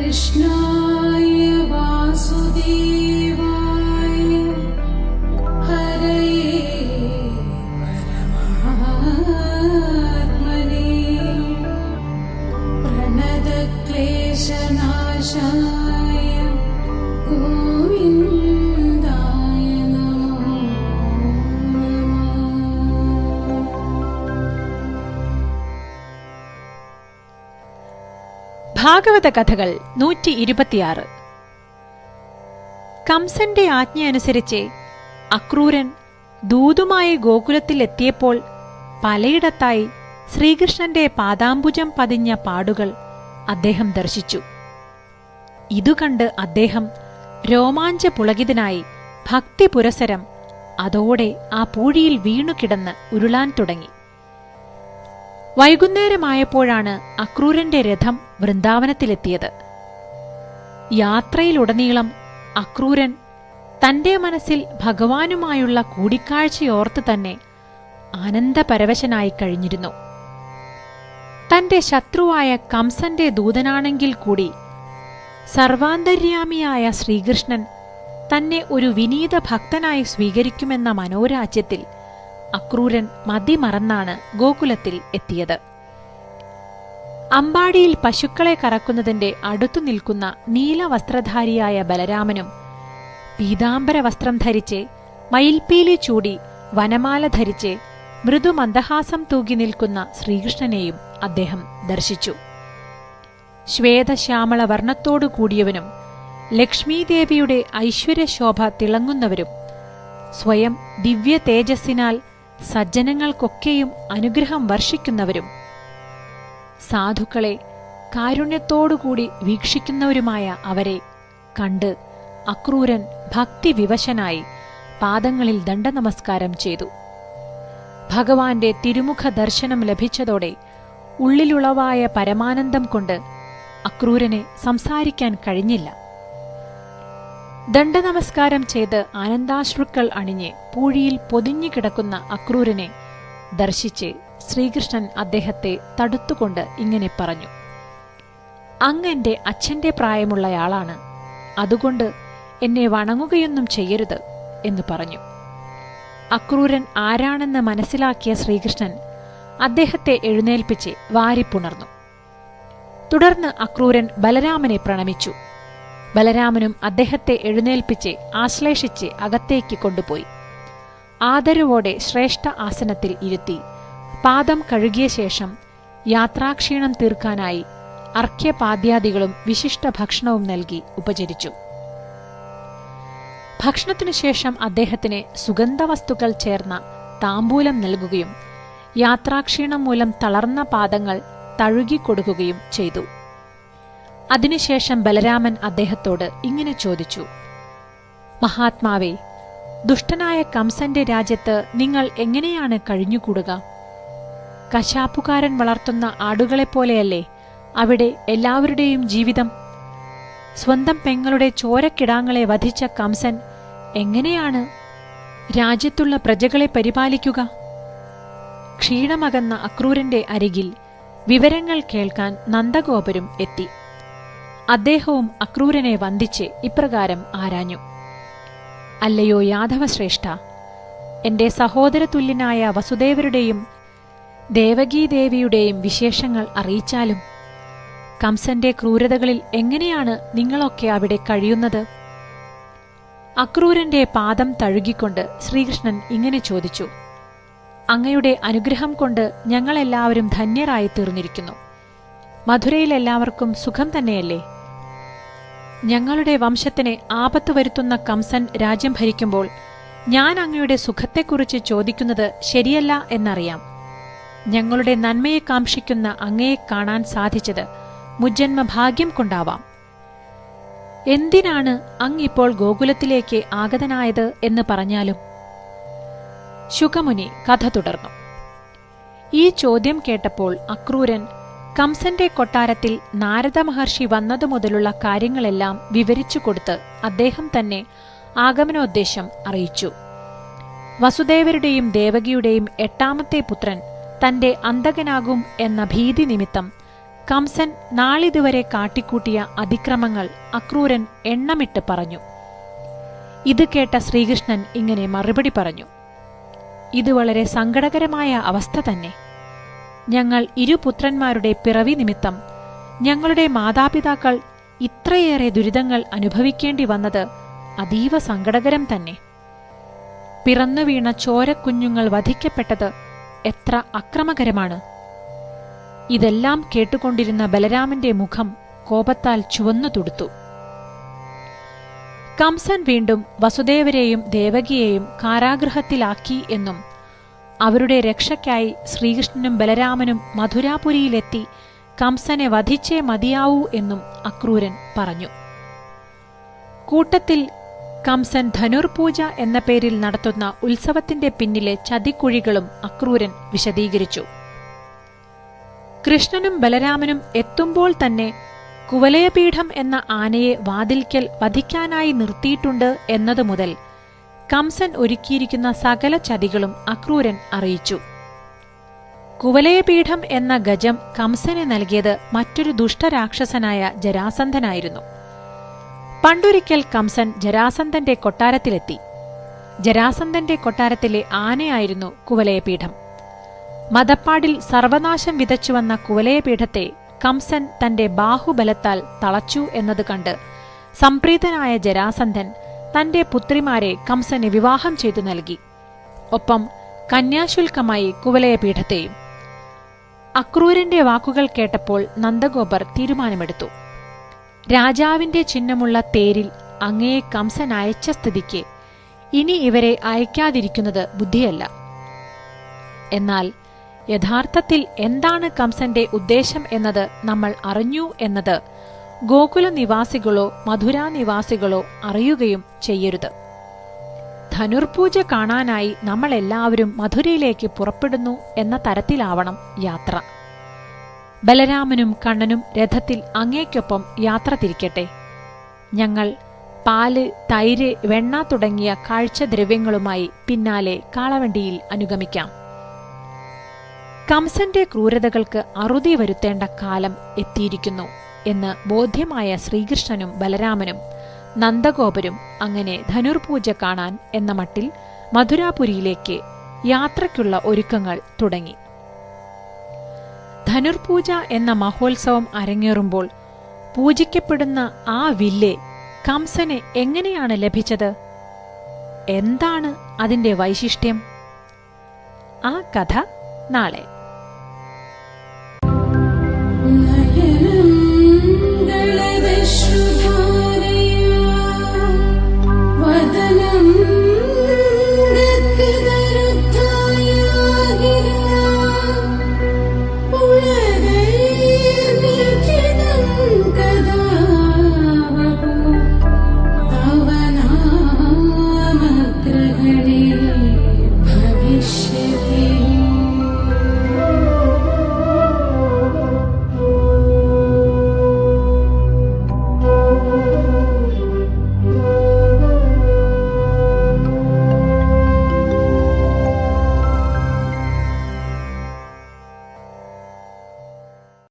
कृष्णाय वासुदेवाय हरये परमात्मने प्रणतक्लेशनाशाय गोविन्दाय नमो नमः। ഭാഗവത കഥകൾ 126. കംസന്റെ ആജ്ഞയനുസരിച്ച് അക്രൂരൻ ദൂതുമായി ഗോകുലത്തിൽ എത്തിയപ്പോൾ പലയിടത്തായി ശ്രീകൃഷ്ണന്റെ പാദാംബുജം പതിഞ്ഞ പാടുകൾ അദ്ദേഹം ദർശിച്ചു. ഇതുകണ്ട് അദ്ദേഹം രോമാഞ്ചപുളകിതനായി ഭക്തിപുരസരം അതോടെ ആ പൂഴിയിൽ വീണുകിടന്ന് ഉരുളാൻ തുടങ്ങി. വൈകുന്നേരമായപ്പോഴാണ് അക്രൂരന്റെ രഥം വൃന്ദാവനത്തിലെത്തിയത്. യാത്രയിലുടനീളം അക്രൂരൻ തന്റെ മനസ്സിൽ ഭഗവാനുമായുള്ള കൂടിക്കാഴ്ചയോർത്ത് തന്നെ ആനന്ദപരവശനായി കഴിഞ്ഞിരുന്നു. തന്റെ ശത്രുവായ കംസന്റെ ദൂതനാണെങ്കിൽ കൂടി സർവാന്തര്യാമിയായ ശ്രീകൃഷ്ണൻ തന്നെ ഒരു വിനീത ഭക്തനായി സ്വീകരിക്കുമെന്ന മനോരാജ്യത്തിൽ അക്രൂരൻ മതിമറന്നാണ് ഗോകുലത്തിൽ എത്തിയത്. അമ്പാടിയിൽ പശുക്കളെ കറക്കുന്നതിന്റെ അടുത്തു നിൽക്കുന്ന നീലവസ്ത്രധാരിയായ ബലരാമനും പീതാംബര വസ്ത്രം ധരിച്ച് മയിൽപ്പീലി ചൂടി വനമാല ധരിച്ച് മൃദുമന്ദഹാസം തൂകി നിൽക്കുന്ന ശ്രീകൃഷ്ണനെയും അദ്ദേഹം ദർശിച്ചു. ശ്വേതശ്യാമള വർണ്ണത്തോടു കൂടിയവനും ലക്ഷ്മീദേവിയുടെ ഐശ്വര്യശോഭ തിളങ്ങുന്നവരും സ്വയം ദിവ്യ തേജസ്സിനാൽ സജ്ജനങ്ങൾക്കൊക്കെയും അനുഗ്രഹം വർഷിക്കുന്നവരും സാധുക്കളെ കാരുണ്യത്തോടുകൂടി വീക്ഷിക്കുന്നവരുമായ അവരെ കണ്ട് അക്രൂരൻ ഭക്തിവിവശനായി പാദങ്ങളിൽ ദണ്ഡനമസ്കാരം ചെയ്തു. ഭഗവാന്റെ തിരുമുഖ ദർശനം ലഭിച്ചതോടെ ഉള്ളിലുളവായ പരമാനന്ദം കൊണ്ട് അക്രൂരനെ സംസാരിക്കാൻ കഴിഞ്ഞില്ല. ദണ്ഡനമസ്കാരം ചെയ്ത് ആനന്ദാശ്രുക്കൾ അണിഞ്ഞ് പൂഴിയിൽ പൊതിഞ്ഞുകിടക്കുന്ന അക്രൂരനെ ദർശിച്ച് ശ്രീകൃഷ്ണൻ അദ്ദേഹത്തെ തടുത്തുകൊണ്ട് ഇങ്ങനെ പറഞ്ഞു: അങ്ങ് എന്റെ അച്ഛന്റെ പ്രായമുള്ളയാളാണ്, അതുകൊണ്ട് എന്നെ വണങ്ങുകയൊന്നും ചെയ്യരുത് എന്ന് പറഞ്ഞു. അക്രൂരൻ ആരാണെന്ന് മനസ്സിലാക്കിയ ശ്രീകൃഷ്ണൻ അദ്ദേഹത്തെ എഴുന്നേൽപ്പിച്ച് വാരിപ്പുണർന്നു. തുടർന്ന് അക്രൂരൻ ബലരാമനെ പ്രണമിച്ചു. ബലരാമനും അദ്ദേഹത്തെ എഴുന്നേൽപ്പിച്ച് ആശ്ലേഷിച്ച് അകത്തേക്ക് കൊണ്ടുപോയി ആദരവോടെ ശ്രേഷ്ഠ ആസനത്തിൽ ഇരുത്തി പാദം കഴുകിയ ശേഷം യാത്രാക്ഷീണം തീർക്കാനായി അർഘ്യപാദ്യാദികളും വിശിഷ്ട ഭക്ഷണവും നൽകി ഉപചരിച്ചു. ഭക്ഷണത്തിനു ശേഷം അദ്ദേഹത്തിന് സുഗന്ധവസ്തുക്കൾ ചേർന്ന താമ്പൂലം നൽകുകയും യാത്രാക്ഷീണം മൂലം തളർന്ന പാദങ്ങൾ തഴുകിക്കൊടുക്കുകയും ചെയ്തു. അതിനുശേഷം ബലരാമൻ അദ്ദേഹത്തോട് ഇങ്ങനെ ചോദിച്ചു: മഹാത്മാവേ, ദുഷ്ടനായ കംസന്റെ രാജ്യത്ത് നിങ്ങൾ എങ്ങനെയാണ് കഴിഞ്ഞുകൂടുക? കശാപ്പുകാരൻ വളർത്തുന്ന ആടുകളെപ്പോലെയല്ലേ അവിടെ എല്ലാവരുടെയും ജീവിതം? സ്വന്തം പെങ്ങളുടെ ചോരക്കിടാങ്ങളെ വധിച്ച കംസൻ എങ്ങനെയാണ് രാജ്യത്തുള്ള പ്രജകളെ പരിപാലിക്കുക? ക്ഷീണമകന്ന അക്രൂരന്റെ അരികിൽ വിവരങ്ങൾ കേൾക്കാൻ നന്ദഗോപരും എത്തി. അദ്ദേഹവും അക്രൂരനെ വന്ദിച്ച് ഇപ്രകാരം ആരാഞ്ഞു: അല്ലയോ യാദവശ്രേഷ്ഠ, എന്റെ സഹോദരതുല്യനായ വസുദേവരുടെയും ദേവകീദേവിയുടെയും വിശേഷങ്ങൾ അറിയിച്ചാലും കംസന്റെ ക്രൂരതകളിൽ എങ്ങനെയാണ് നിങ്ങളൊക്കെ അവിടെ കഴിയുന്നത്? അക്രൂരന്റെ പാദം തഴുകിക്കൊണ്ട് ശ്രീകൃഷ്ണൻ ഇങ്ങനെ ചോദിച്ചു: അങ്ങയുടെ അനുഗ്രഹം കൊണ്ട് ഞങ്ങളെല്ലാവരും ധന്യരായി തീർന്നിരിക്കുന്നു. മധുരയിലെല്ലാവർക്കും സുഖം തന്നെയല്ലേ? ഞങ്ങളുടെ വംശത്തിന് ആപത്ത് വരുത്തുന്ന കംസൻ രാജ്യം ഭരിക്കുമ്പോൾ ഞാൻ അങ്ങയുടെ സുഖത്തെക്കുറിച്ച് ചോദിക്കുന്നത് ശരിയല്ല എന്നറിയാം. ഞങ്ങളുടെ നന്മയെ കാംക്ഷിക്കുന്ന അങ്ങയെ കാണാൻ സാധിച്ചത് മുജ്ജന്മ ഭാഗ്യം കൊണ്ടാവാം. എന്തിനാണ് അങ്ങിപ്പോൾ ഗോകുലത്തിലേക്ക് ആഗതനായത് എന്ന് പറഞ്ഞാലും. ശുകമുനി കഥ തുടർന്നു. ഈ ചോദ്യം കേട്ടപ്പോൾ അക്രൂരൻ കംസന്റെ കൊട്ടാരത്തിൽ നാരദ മഹർഷി വന്നതു മുതലുള്ള കാര്യങ്ങളെല്ലാം വിവരിച്ചു കൊടുത്ത് അദ്ദേഹം തന്നെ ആഗമനോദ്ദേശം അറിയിച്ചു. വസുദേവരുടെയും ദേവകിയുടെയും 8ാമത്തെ പുത്രൻ തന്റെ അന്തകനാകും എന്ന ഭീതി നിമിത്തം കംസൻ നാളിതുവരെ കാട്ടിക്കൂട്ടിയ അതിക്രമങ്ങൾ അക്രൂരൻ എണ്ണമിട്ട് പറഞ്ഞു. ഇത് കേട്ട ശ്രീകൃഷ്ണൻ ഇങ്ങനെ മറുപടി പറഞ്ഞു: ഇത് വളരെ സങ്കടകരമായ അവസ്ഥ തന്നെ. ഞങ്ങൾ ഇരുപുത്രന്മാരുടെ പിറവി നിമിത്തം ഞങ്ങളുടെ മാതാപിതാക്കൾ ഇത്രയേറെ ദുരിതങ്ങൾ അനുഭവിക്കേണ്ടി വന്നത് അതീവ സങ്കടകരം തന്നെ. പിറന്നു വീണ ചോരക്കുഞ്ഞുങ്ങൾ വധിക്കപ്പെട്ടത് എത്ര അക്രമകരമാണ്. ഇതെല്ലാം കേട്ടുകൊണ്ടിരുന്ന ബലരാമന്റെ മുഖം കോപത്താൽ ചുവന്നു തുടുത്തു. കംസൻ വീണ്ടും വസുദേവരെയും ദേവകിയെയും കാരാഗൃഹത്തിലാക്കി എന്നും അവരുടെ രക്ഷയ്ക്കായി ശ്രീകൃഷ്ണനും ബലരാമനും മധുരാപുരിയിലെത്തി കംസനെ വധിച്ചേ മതിയാവൂ എന്നും അക്രൂരൻ പറഞ്ഞു. കൂട്ടത്തിൽ കംസൻ ധനുർപൂജ എന്ന പേരിൽ നടത്തുന്ന ഉത്സവത്തിന്റെ പിന്നിലെ ചതിക്കുഴികളും അക്രൂരൻ വിശദീകരിച്ചു. കൃഷ്ണനും ബലരാമനും എത്തുമ്പോൾ തന്നെ കുവലയപീഠം എന്ന ആനയെ വാതിൽക്കൽ വധിക്കാനായി നിർത്തിയിട്ടുണ്ട് എന്നതു മുതൽ കംസൻ ഒരുക്കിയിരിക്കുന്ന സകല ചതികളും അക്രൂരൻ അറിയിച്ചു. കുവലയപീഠം എന്ന ഗജം കംസന് നൽകിയത് മറ്റൊരു ദുഷ്ടരാക്ഷസനായ ജരാസന്ധനായിരുന്നു. പണ്ടൊരിക്കൽ കംസൻ ജരാസന്ധന്റെ കൊട്ടാരത്തിലെത്തി. ജരാസന്ധന്റെ കൊട്ടാരത്തിലെ ആനയായിരുന്നു കുവലയപീഠം. മതപ്പാടിൽ സർവനാശം വിതച്ചുവന്ന കുവലയപീഠത്തെ കംസൻ തന്റെ ബാഹുബലത്താൽ തളച്ചു എന്നത് കണ്ട് സംപ്രീതനായ ജരാസന്ധൻ തന്റെ പുത്രിമാരെ കംസന് വിവാഹം ചെയ്തു നൽകി. ഒപ്പം കന്യാശുൽക്കമായി കുവലയപീഠത്തെയും. അക്രൂരന്റെ വാക്കുകൾ കേട്ടപ്പോൾ നന്ദഗോപർ തീരുമാനമെടുത്തു. രാജാവിന്റെ ചിഹ്നമുള്ള തേരിൽ അങ്ങയെ കംസൻ അയച്ച സ്ഥിതിക്ക് ഇനി ഇവരെ അയക്കാതിരിക്കുന്നത് ബുദ്ധിയല്ല. എന്നാൽ യഥാർത്ഥത്തിൽ എന്താണ് കംസന്റെ ഉദ്ദേശം എന്നത് നമ്മൾ അറിഞ്ഞു എന്നത് ഗോകുലനിവാസികളോ മധുരാനിവാസികളോ അറിയുകയും ചെയ്യരുത്. ധനുർപൂജ കാണാനായി നമ്മളെല്ലാവരും മധുരയിലേക്ക് പുറപ്പെടുന്നു എന്ന തരത്തിലാവണം യാത്ര. ബലരാമനും കണ്ണനും രഥത്തിൽ അങ്ങേക്കൊപ്പം യാത്ര തിരിക്കട്ടെ. ഞങ്ങൾ പാല്, തൈര്, വെണ്ണ തുടങ്ങിയ കാഴ്ചദ്രവ്യങ്ങളുമായി പിന്നാലെ കാളവണ്ടിയിൽ അനുഗമിക്കാം. കംസന്റെ ക്രൂരതകൾക്ക് അറുതി വരുത്തേണ്ട കാലം എത്തിയിരിക്കുന്നു എന്ന് ബോധ്യമായ ശ്രീകൃഷ്ണനും ബലരാമനും നന്ദഗോപരും അങ്ങനെ ധനുർപൂജ കാണാൻ എന്ന മട്ടിൽ മധുരാപുരിയിലേക്ക് യാത്രയ്ക്കുള്ള ഒരുക്കങ്ങൾ തുടങ്ങി. ധനുർപൂജ എന്ന മഹോത്സവം അരങ്ങേറുമ്പോൾ പൂജിക്കപ്പെടുന്ന ആ വില്ല് കംസന് എങ്ങനെയാണ് ലഭിച്ചത്? എന്താണ് അതിന്റെ വൈശിഷ്ട്യം? ആ കഥ നാളെ.